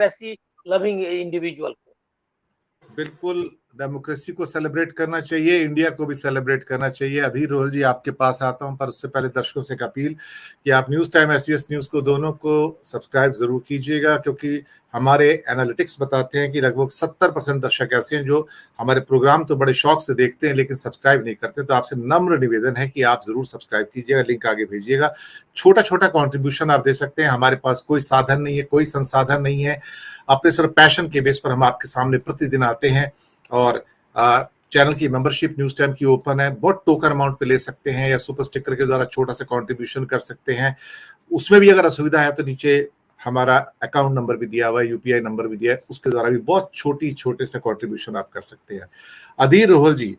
Democracy loving individual को। बिल्कुल democracy को सेलिब्रेट करना चाहिए, इंडिया को भी सेलिब्रेट करना चाहिए। अधीर रोहल जी, आपके पास आता हूं, पर उससे पहले दर्शकों से एक अपील कि आप न्यूज टाइम एसबीएस न्यूज को दोनों को सब्सक्राइब जरूर कीजिएगा, क्योंकि हमारे एनालिटिक्स बताते हैं कि लगभग 70% दर्शक ऐसे हैं जो हमारे प्रोग्राम तो बड़े शौक से देखते हैं लेकिन सब्सक्राइब नहीं करते। तो आपसे नम्र निवेदन है कि आप जरूर सब्सक्राइब कीजिएगा, लिंक आगे भेजिएगा। छोटा छोटा कॉन्ट्रीब्यूशन आप दे सकते हैं, हमारे पास कोई साधन नहीं है, कोई संसाधन नहीं है, अपने सिर्फ पैशन के बेस पर हम आपके सामने प्रतिदिन आते हैं। और चैनल की मेंबरशिप न्यूज टाइम की ओपन है, बहुत टोकन अमाउंट पे ले सकते हैं या सुपर स्टिकर के द्वारा छोटा सा कंट्रीब्यूशन कर सकते हैं। उसमें भी अगर असुविधा है तो नीचे हमारा अकाउंट नंबर भी दिया हुआ है, यूपीआई नंबर भी दिया है, उसके द्वारा भी बहुत छोटे से कंट्रीब्यूशन आप कर सकते हैं। अधीर रोहल जी,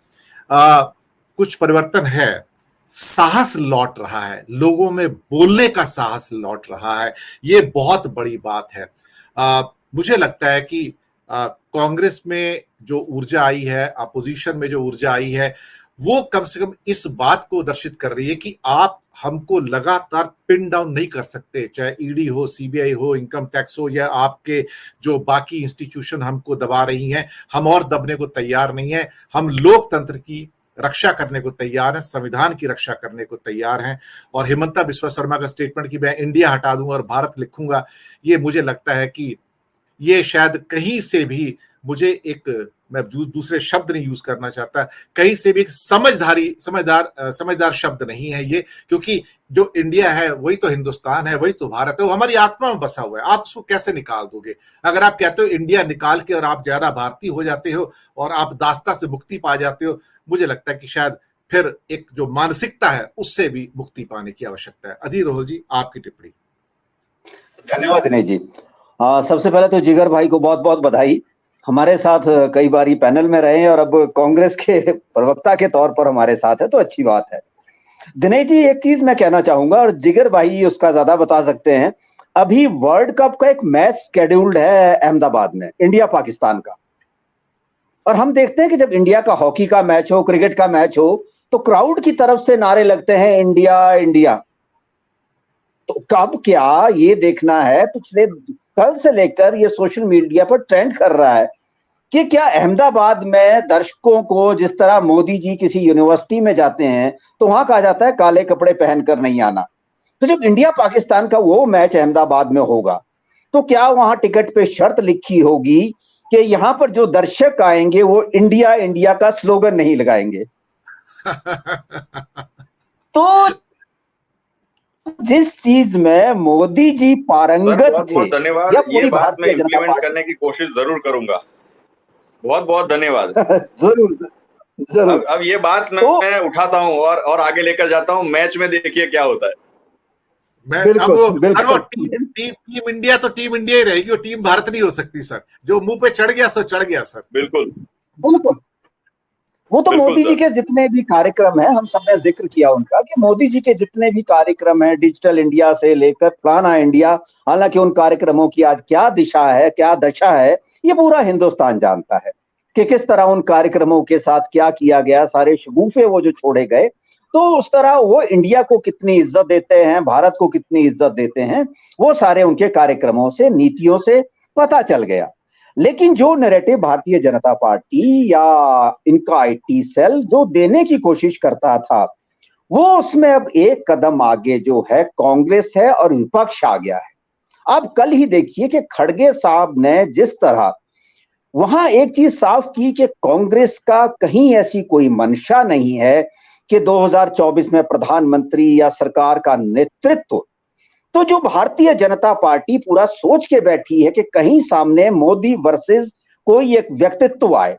कुछ परिवर्तन है, साहस लौट रहा है, लोगों में बोलने का साहस लौट रहा है, ये बहुत बड़ी बात है। मुझे लगता है कि कांग्रेस में जो ऊर्जा आई है, अपोजिशन में जो ऊर्जा आई है, वो कम से कम इस बात को दर्शित कर रही है कि आप हमको लगातार पिन डाउन नहीं कर सकते, चाहे ईडी हो, सीबीआई हो, इनकम टैक्स हो, या आपके जो बाकी इंस्टीट्यूशन हमको दबा रही हैं, हम और दबने को तैयार नहीं है। हम लोकतंत्र की रक्षा करने को तैयार हैं, संविधान की रक्षा करने को तैयार हैं। और हिमंता बिस्वा शर्मा का स्टेटमेंट कि मैं इंडिया हटा दूंगा और भारत लिखूंगा, ये मुझे लगता है कि ये शायद कहीं से भी, मुझे एक, मैं दूसरे शब्द नहीं यूज करना चाहता, कहीं से भी एक समझदार शब्द नहीं है ये, क्योंकि जो इंडिया है वही तो हिंदुस्तान है, वही तो भारत है, वो हमारी आत्मा में बसा हुआ है। आप उसको कैसे निकाल दोगे? अगर आप कहते हो इंडिया निकाल के और आप ज्यादा भारतीय हो जाते हो और आप दास्ता से मुक्ति पा जाते हो, मुझे लगता है कि शायद फिर एक जो मानसिकता है उससे भी मुक्ति पाने की आवश्यकता है। अधीर रोहल जी, आपकी टिप्पणी। धन्यवाद दिनेश जी। सबसे पहले तो जिगर भाई को बहुत बहुत बधाई, हमारे साथ कई बार पैनल में रहे और अब कांग्रेस के प्रवक्ता के तौर पर हमारे साथ है, तो अच्छी बात है। दिनेश जी, एक चीज मैं कहना चाहूंगा और जिगर भाई उसका ज्यादा बता सकते हैं। अभी वर्ल्ड कप का एक मैच शेड्यूल्ड है अहमदाबाद में, इंडिया पाकिस्तान का, और हम देखते हैं कि जब इंडिया का हॉकी का मैच हो, क्रिकेट का मैच हो, तो क्राउड की तरफ से नारे लगते हैं इंडिया इंडिया। तो कब क्या ये देखना है, पिछले कल से लेकर ये सोशल मीडिया पर ट्रेंड कर रहा है कि क्या अहमदाबाद में दर्शकों को, जिस तरह मोदी जी किसी यूनिवर्सिटी में जाते हैं तो वहां कहा जाता है काले कपड़े पहनकर नहीं आना, तो जब इंडिया पाकिस्तान का वो मैच अहमदाबाद में होगा तो क्या वहां टिकट पे शर्त लिखी होगी कि यहां पर जो दर्शक आएंगे वो इंडिया इंडिया का स्लोगन नहीं लगाएंगे? तो जिस चीज में मोदी जी पारंगत थे, धन्यवाद, ये बात मैं इम्प्लीमेंट करने की कोशिश जरूर करूंगा। बहुत बहुत धन्यवाद। जरूर। अब ये बात मैं उठाता हूँ और आगे लेकर जाता हूँ। मैच में देखिए क्या होता है। टीम इंडिया तो टीम इंडिया ही रहेगी, वो टीम भारत नहीं हो सकती सर। जो मुंह पे चढ़ गया सो चढ़ गया सर। बिल्कुल बिल्कुल। वो तो मोदी जी के जितने भी कार्यक्रम हैं, हम सबने जिक्र किया उनका, कि मोदी जी के जितने भी कार्यक्रम हैं, डिजिटल इंडिया से लेकर फलाना इंडिया, हालांकि उन कार्यक्रमों की आज क्या दिशा है, क्या दशा है, ये पूरा हिंदुस्तान जानता है कि किस तरह उन कार्यक्रमों के साथ क्या किया गया, सारे शगुफे वो जो छोड़े गए। तो उस तरह वो इंडिया को कितनी इज्जत देते हैं, भारत को कितनी इज्जत देते हैं, वो सारे उनके कार्यक्रमों से, नीतियों से पता चल गया। लेकिन जो नैरेटिव भारतीय जनता पार्टी या इनका आईटी सेल जो देने की कोशिश करता था, वो उसमें अब एक कदम आगे जो है कांग्रेस है और विपक्ष आ गया है। अब कल ही देखिए कि खड़गे साहब ने जिस तरह वहां एक चीज साफ की कि कांग्रेस का कहीं ऐसी कोई मंशा नहीं है कि 2024 में प्रधानमंत्री या सरकार का नेतृत्व। तो जो भारतीय जनता पार्टी पूरा सोच के बैठी है कि कहीं सामने मोदी वर्सेस कोई एक व्यक्तित्व आए,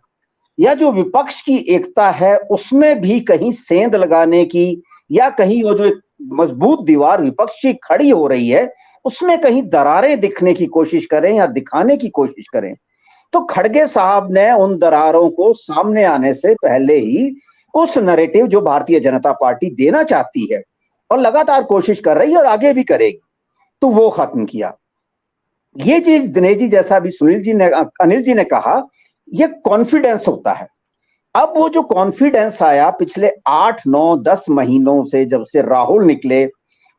या जो विपक्ष की एकता है उसमें भी कहीं सेंध लगाने की, या कहीं वो जो एक मजबूत दीवार विपक्ष की खड़ी हो रही है उसमें कहीं दरारें दिखने की कोशिश करें या दिखाने की कोशिश करें। तो खड़गे साहब ने उन दरारों को सामने आने से पहले ही उस नैरेटिव जो भारतीय जनता पार्टी देना चाहती है और लगातार कोशिश कर रही है और आगे भी करेगी, तो वो खत्म किया। ये चीज दिनेश जी, जैसा भी अनिल जी ने कहा, ये कॉन्फिडेंस होता है। अब वो जो कॉन्फिडेंस आया पिछले 8, 9, 10 महीनों से, जब से राहुल निकले,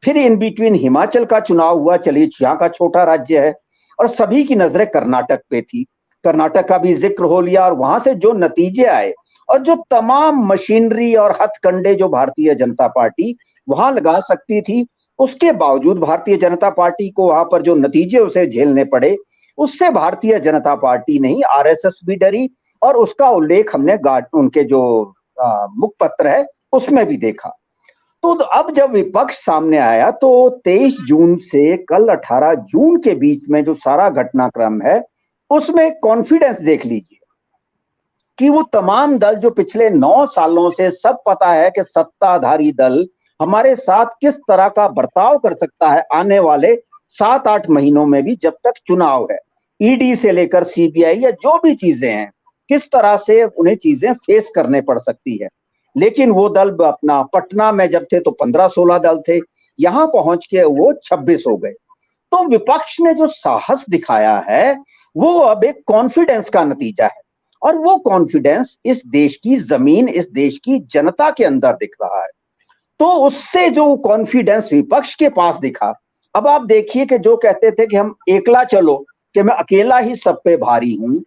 फिर इन बिटवीन हिमाचल का चुनाव हुआ, चलिए यहाँ का छोटा राज्य है, और सभी की नजरें कर्नाटक पे थी। कर्नाटक का भी जिक्र हो लिया और वहां से जो नतीजे आए और जो तमाम मशीनरी और हथकंडे जो भारतीय जनता पार्टी वहां लगा सकती थी, उसके बावजूद भारतीय जनता पार्टी को वहां पर जो नतीजे उसे झेलने पड़े, उससे भारतीय जनता पार्टी नहीं आरएसएस भी डरी। और उसका उल्लेख हमने उनके जो मुखपत्र है उसमें भी देखा। तो अब जब विपक्ष सामने आया तो 23 जून से कल 18 जून के बीच में जो सारा घटनाक्रम है उसमें कॉन्फिडेंस देख लीजिए कि वो तमाम दल जो पिछले 9 सालों से सब पता है कि सत्ताधारी दल हमारे साथ किस तरह का बर्ताव कर सकता है आने वाले 7-8 महीनों में भी, जब तक चुनाव है, ईडी से लेकर सीबीआई या जो भी चीजें हैं, किस तरह से उन्हें चीजें फेस करने पड़ सकती है। लेकिन वो दल अपना पटना में जब थे तो 15-16 दल थे, यहां पहुंच के वो 26 हो गए। तो विपक्ष ने जो साहस दिखाया है वो अब एक कॉन्फिडेंस का नतीजा है और वो कॉन्फिडेंस इस देश की जमीन, इस देश की जनता के अंदर दिख रहा है। तो उससे जो कॉन्फिडेंस विपक्ष के पास दिखा, अब आप देखिए कि जो कहते थे कि हम एकला चलो, कि मैं अकेला ही सब पे भारी हूं,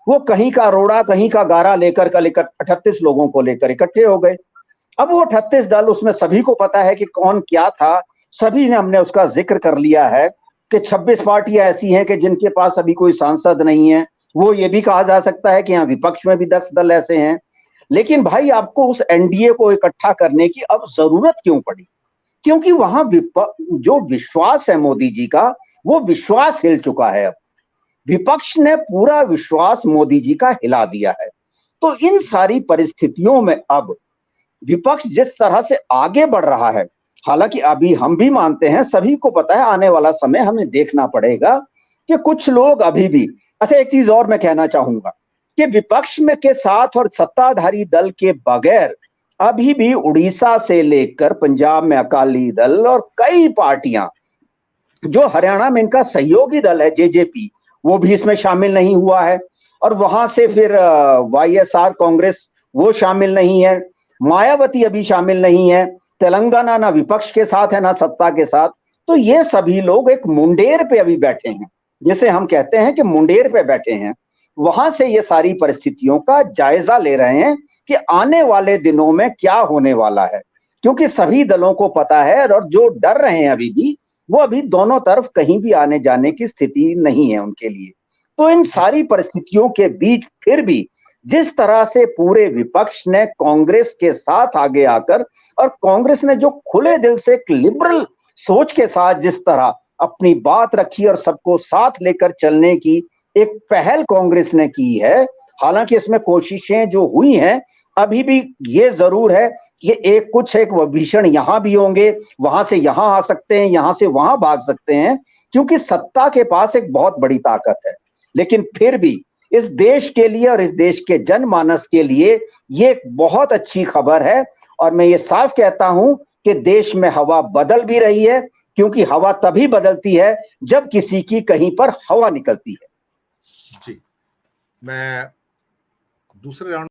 वो कहीं का रोड़ा कहीं का गारा लेकर कल 38 लोगों को लेकर इकट्ठे हो गए। अब वो 38 दल, उसमें सभी को पता है कि कौन क्या था, सभी ने हमने उसका जिक्र कर लिया है कि 26 पार्टियां ऐसी हैं कि जिनके पास अभी कोई सांसद नहीं है। वो ये भी कहा जा सकता है कि यहाँ विपक्ष में भी 10 दल ऐसे हैं। लेकिन भाई आपको उस एनडीए को इकट्ठा करने की अब जरूरत क्यों पड़ी? क्योंकि वहां जो विश्वास है मोदी जी का, वो विश्वास हिल चुका है। अब विपक्ष ने पूरा विश्वास मोदी जी का हिला दिया है। तो इन सारी परिस्थितियों में अब विपक्ष जिस तरह से आगे बढ़ रहा है, हालांकि अभी हम भी मानते हैं, सभी को पता है आने वाला समय हमें देखना पड़ेगा कि कुछ लोग अभी भी। अच्छा, एक चीज और मैं कहना चाहूंगा कि विपक्ष में के साथ और सत्ताधारी दल के बगैर अभी भी उड़ीसा से लेकर पंजाब में अकाली दल और कई पार्टियां, जो हरियाणा में इनका सहयोगी दल है जेजेपी, वो भी इसमें शामिल नहीं हुआ है। और वहां से फिर वाईएसआर कांग्रेस, वो शामिल नहीं है। मायावती अभी शामिल नहीं है। तेलंगाना ना विपक्ष के साथ है ना सत्ता के साथ। तो ये सभी लोग एक मुंडेर पे अभी बैठे हैं, जिसे हम कहते हैं कि मुंडेर पे बैठे हैं। वहां से ये सारी परिस्थितियों का जायजा ले रहे हैं कि आने वाले दिनों में क्या होने वाला है, क्योंकि सभी दलों को पता है और जो डर रहे हैं अभी भी, वो अभी दोनों तरफ कहीं भी आने जाने की स्थिति नहीं है उनके लिए। तो इन सारी परिस्थितियों के बीच फिर भी जिस तरह से पूरे विपक्ष ने कांग्रेस के साथ आगे आकर, और कांग्रेस ने जो खुले दिल से एक लिबरल सोच के साथ जिस तरह अपनी बात रखी और सबको साथ लेकर चलने की एक पहल कांग्रेस ने की है। हालांकि इसमें कोशिशें जो हुई हैं, अभी भी ये जरूर है कि एक भीषण यहां भी होंगे, वहां से यहां आ सकते हैं, यहां से वहां भाग सकते हैं, क्योंकि सत्ता के पास एक बहुत बड़ी ताकत है। लेकिन फिर भी इस देश के लिए और इस देश के जनमानस के लिए ये एक बहुत अच्छी खबर है। और मैं ये साफ कहता हूं कि देश में हवा बदल भी रही है, क्योंकि हवा तभी बदलती है जब किसी की कहीं पर हवा निकलती है। जी, मैं दूसरे राउंड